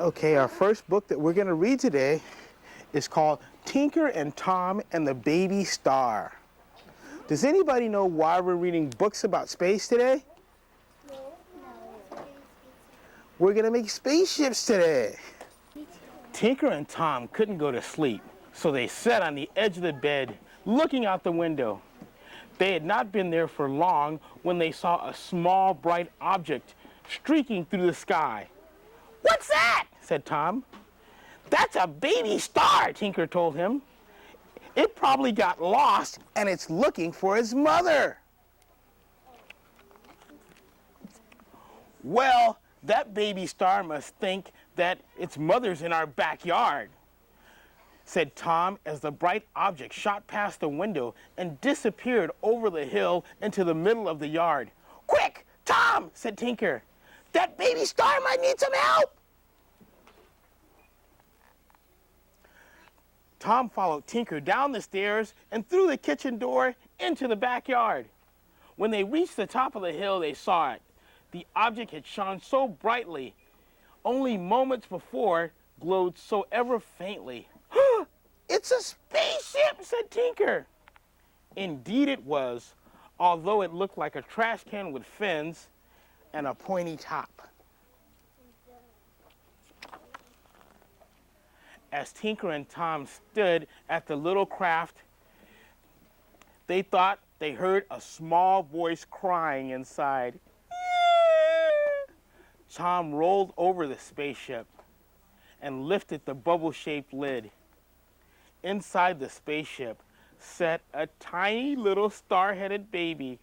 Okay, our first book that we're going to read today is called Tinker and Tom and the Baby Star. Does anybody know why we're reading books about space today? No. We're going to make spaceships today. Tinker and Tom couldn't go to sleep, so they sat on the edge of the bed, looking out the window. They had not been there for long when they saw a small, bright object streaking through the sky. "What's that?" said Tom. "That's a baby star," Tinker told him. "It probably got lost and it's looking for its mother." "Well, that baby star must think that its mother's in our backyard," said Tom as the bright object shot past the window and disappeared over the hill into the middle of the yard. "Quick, Tom," said Tinker. "That baby star might need some help." Tom followed Tinker down the stairs and through the kitchen door into the backyard. When they reached the top of the hill, they saw it. The object had shone so brightly, only moments before glowed so ever faintly. "It's a spaceship," said Tinker. Indeed it was, although it looked like a trash can with fins and a pointy top. As Tinker and Tom stood at the little craft, they thought they heard a small voice crying inside. Tom rolled over the spaceship and lifted the bubble-shaped lid. Inside the spaceship sat a tiny little star-headed baby,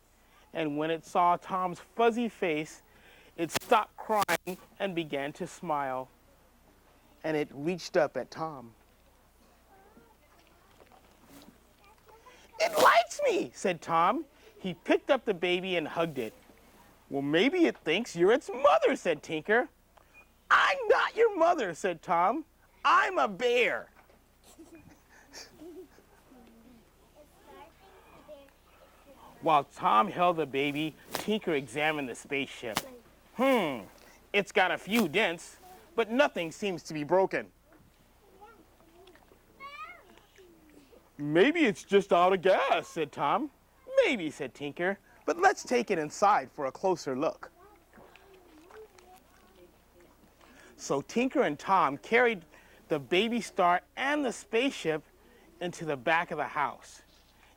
and when it saw Tom's fuzzy face, it stopped crying and began to smile. And it reached up at Tom. "It likes me," said Tom. He picked up the baby and hugged it. "Well, maybe it thinks you're its mother," said Tinker. "I'm not your mother," said Tom. "I'm a bear." While Tom held the baby, Tinker examined the spaceship. It's got a few dents, but nothing seems to be broken." "Maybe it's just out of gas," said Tom. "Maybe," said Tinker, "but let's take it inside for a closer look." So Tinker and Tom carried the baby star and the spaceship into the back of the house.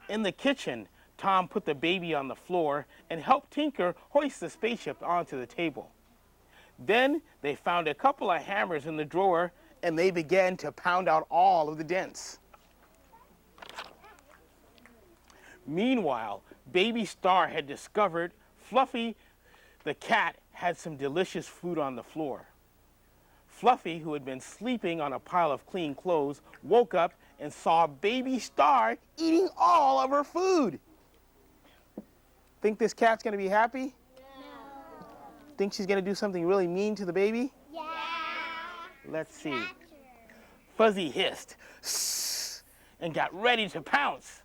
In the kitchen, Tom put the baby on the floor and helped Tinker hoist the spaceship onto the table. Then they found a couple of hammers in the drawer and they began to pound out all of the dents. Meanwhile, Baby Star had discovered Fluffy the cat had some delicious food on the floor. Fluffy, who had been sleeping on a pile of clean clothes, woke up and saw Baby Star eating all of her food. Think this cat's going to be happy? No. Think she's going to do something really mean to the baby? Yeah. Let's see. Fuzzy hissed "Sss," and got ready to pounce.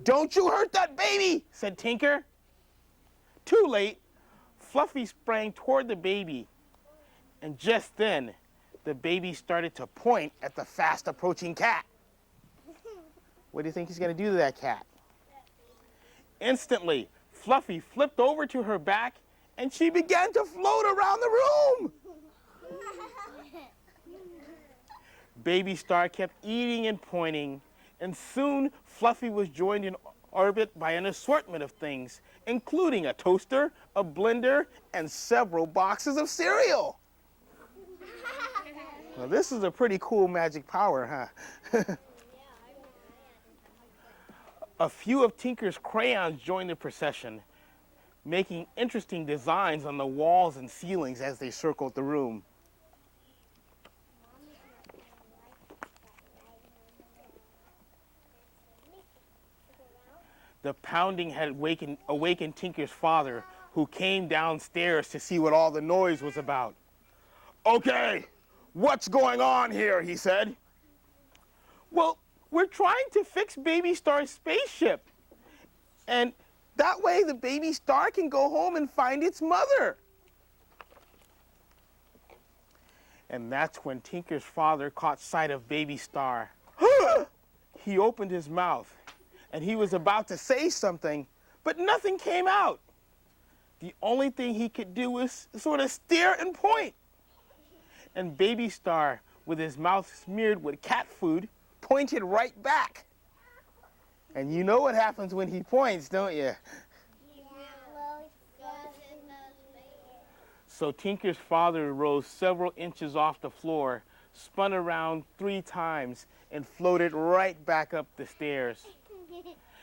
"Don't you hurt that baby," said Tinker. Too late, Fluffy sprang toward the baby, and just then, the baby started to point at the fast-approaching cat. What do you think he's going to do to that cat? Instantly, Fluffy flipped over to her back, and she began to float around the room. Baby Star kept eating and pointing, and soon Fluffy was joined in orbit by an assortment of things, including a toaster, a blender, and several boxes of cereal. Well, this is a pretty cool magic power, huh? A few of Tinker's crayons joined the procession, making interesting designs on the walls and ceilings as they circled the room. The pounding had awakened Tinker's father, who came downstairs to see what all the noise was about. "Okay, what's going on here?" he said. "Well, we're trying to fix Baby Star's spaceship, and that way the baby star can go home and find its mother." And that's when Tinker's father caught sight of Baby Star. He opened his mouth, and he was about to say something, but nothing came out. The only thing he could do was sort of stare and point. And Baby Star, with his mouth smeared with cat food, pointed right back. And you know what happens when he points, don't you? So Tinker's father rose several inches off the floor, spun around 3 times, and floated right back up the stairs.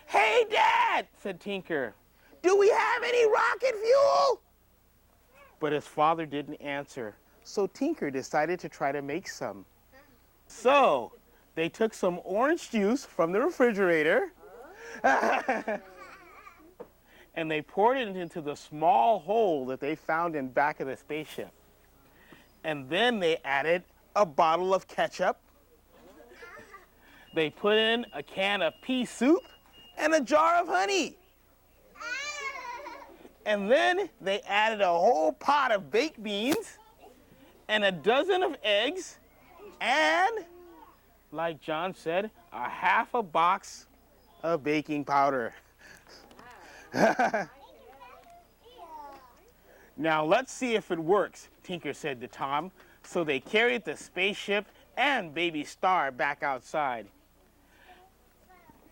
"Hey, Dad," said Tinker, "do we have any rocket fuel?" But his father didn't answer, so Tinker decided to try to make some. So they took some orange juice from the refrigerator and they poured it into the small hole that they found in back of the spaceship. And then they added a bottle of ketchup. They put in a can of pea soup and a jar of honey. And then they added a whole pot of baked beans and a dozen of eggs and, like John said, a half a box of baking powder. "Now let's see if it works," Tinker said to Tom. So they carried the spaceship and Baby Star back outside.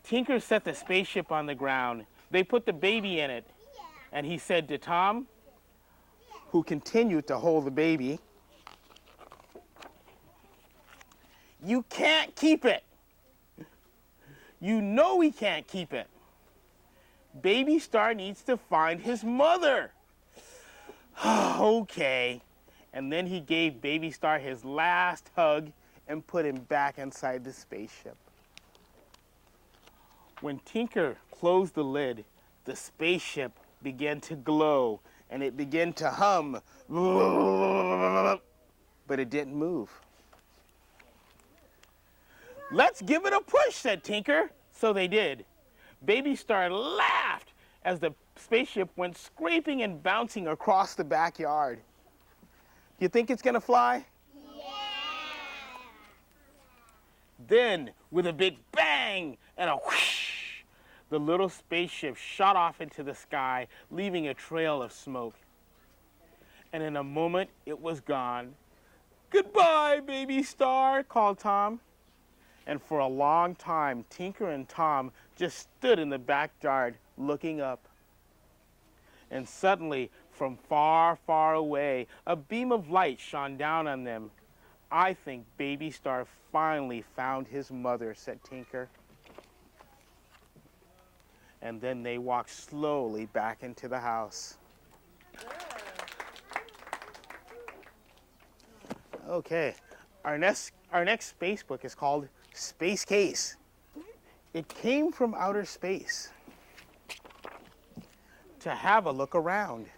Tinker set the spaceship on the ground. They put the baby in it. And he said to Tom, who continued to hold the baby, "You can't keep it. You know we can't keep it. Baby Star needs to find his mother." Okay. And then he gave Baby Star his last hug and put him back inside the spaceship. When Tinker closed the lid, the spaceship began to glow and it began to hum, but it didn't move. "Let's give it a push," said Tinker. So they did. Baby Star laughed as the spaceship went scraping and bouncing across the backyard. You think it's gonna fly? Yeah. Then, with a big bang and a whoosh, the little spaceship shot off into the sky, leaving a trail of smoke. And in a moment, it was gone. "Goodbye, Baby Star," called Tom. And for a long time, Tinker and Tom just stood in the backyard looking up. And suddenly, from far, far away, a beam of light shone down on them. "I think Baby Star finally found his mother," said Tinker. And then they walked slowly back into the house. Okay, our next space book is called Space Case. It came from outer space to have a look around,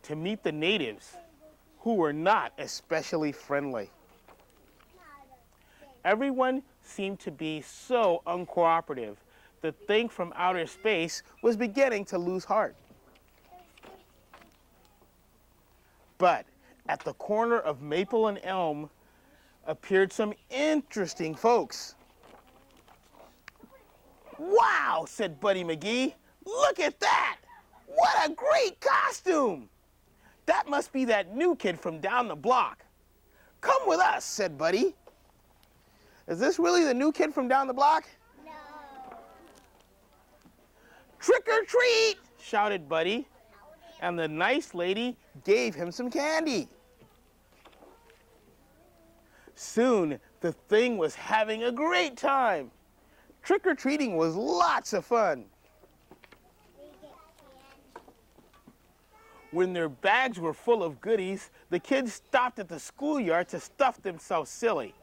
to meet the natives who were not especially friendly. Everyone seemed to be so uncooperative. The thing from outer space was beginning to lose heart. But at the corner of Maple and Elm appeared some interesting folks. "Wow," said Buddy McGee. "Look at that! What a great costume! That must be that new kid from down the block." "Come with us," said Buddy. "Is this really the new kid from down the block?" No. "Trick or treat," shouted Buddy, and the nice lady gave him some candy. Soon, the thing was having a great time. Trick-or-treating was lots of fun. When their bags were full of goodies, the kids stopped at the schoolyard to stuff themselves silly.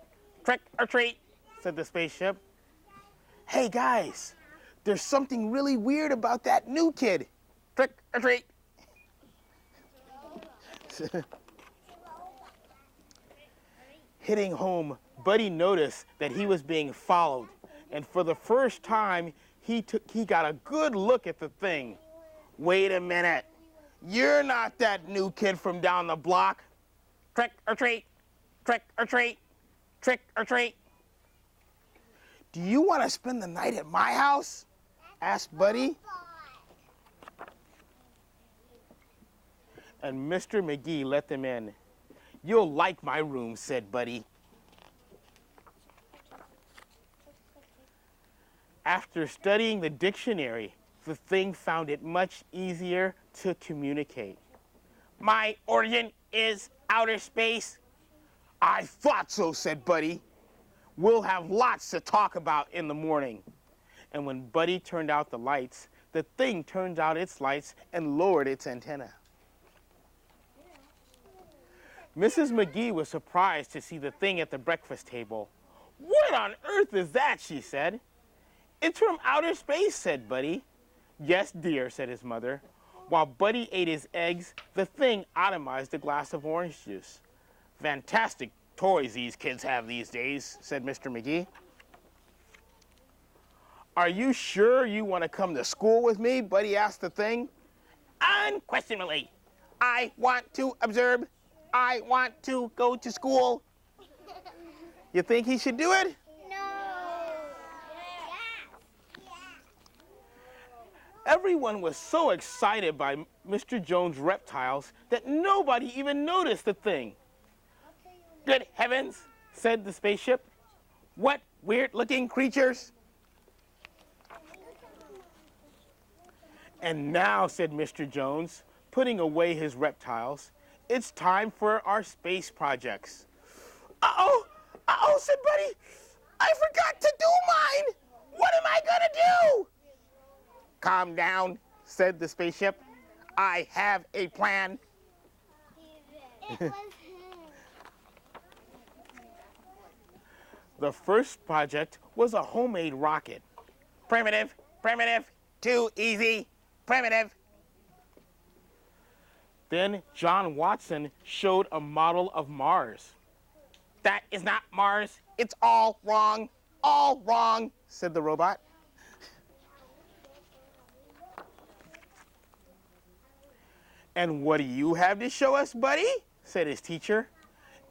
"Trick or treat," said the spaceship. "Hey guys, there's something really weird about that new kid. Trick or treat." Hitting home, Buddy noticed that he was being followed, and for the first time, he got a good look at the thing. "Wait a minute. You're not that new kid from down the block," Trick or treat, trick or treat, trick or treat. Do you want to spend the night at my house? Asked Buddy. And Mr. McGee let them in. You'll like my room, said Buddy. After studying the dictionary, the thing found it much easier to communicate. My origin is outer space. I thought so, said Buddy. We'll have lots to talk about in the morning. And when Buddy turned out the lights, the thing turned out its lights and lowered its antenna. Mrs. McGee was surprised to see the thing at the breakfast table. What on earth is that, she said. It's from outer space, said Buddy. Yes, dear, said his mother. While Buddy ate his eggs, the thing atomized a glass of orange juice. Fantastic toys these kids have these days, said Mr. McGee. Are you sure you want to come to school with me? Buddy asked the thing. Unquestionably. I want to observe. I want to go to school. You think he should do it? No. Everyone was so excited by Mr. Jones' reptiles that nobody even noticed the thing. Good heavens, said the spaceship. What weird-looking creatures. And now, said Mr. Jones, putting away his reptiles, it's time for our space projects. Uh-oh, said Buddy. I forgot to do mine. What am I gonna do? Calm down, said the spaceship. I have a plan. It was him. The first project was a homemade rocket. Primitive, primitive, too easy, primitive. Then John Watson showed a model of Mars. That is not Mars. It's all wrong, said the robot. And what do you have to show us, Buddy? Said his teacher.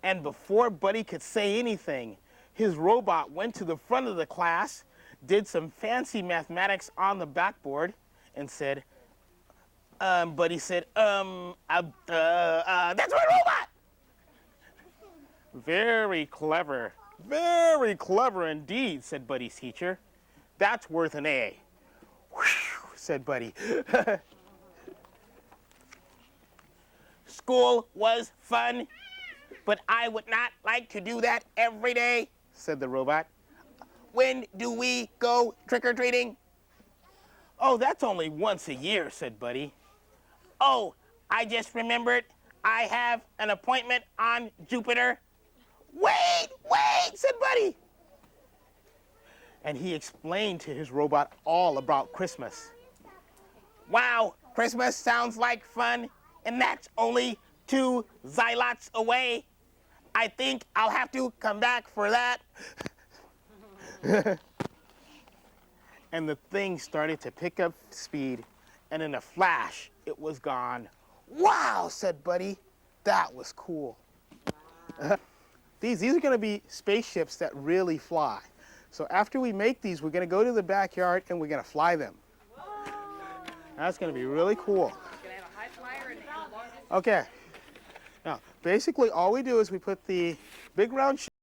And before Buddy could say anything, his robot went to the front of the class, did some fancy mathematics on the backboard, and said, Buddy said, that's my robot! Very clever indeed, said Buddy's teacher. That's worth an A. Whew, said Buddy. School was fun, but I would not like to do that every day, said the robot. When do we go trick-or-treating? Oh, that's only once a year, said Buddy. Oh, I just remembered I have an appointment on Jupiter. Wait, said Buddy. And he explained to his robot all about Christmas. Wow, Christmas sounds like fun, and that's only 2 xylots away. I think I'll have to come back for that. And the thing started to pick up speed, and in a flash, it was gone. Wow, said Buddy. That was cool. These are going to be spaceships that really fly. So after we make these, we're going to go to the backyard and we're going to fly them. That's going to be really cool. Okay. Now, basically all we do is we put the big round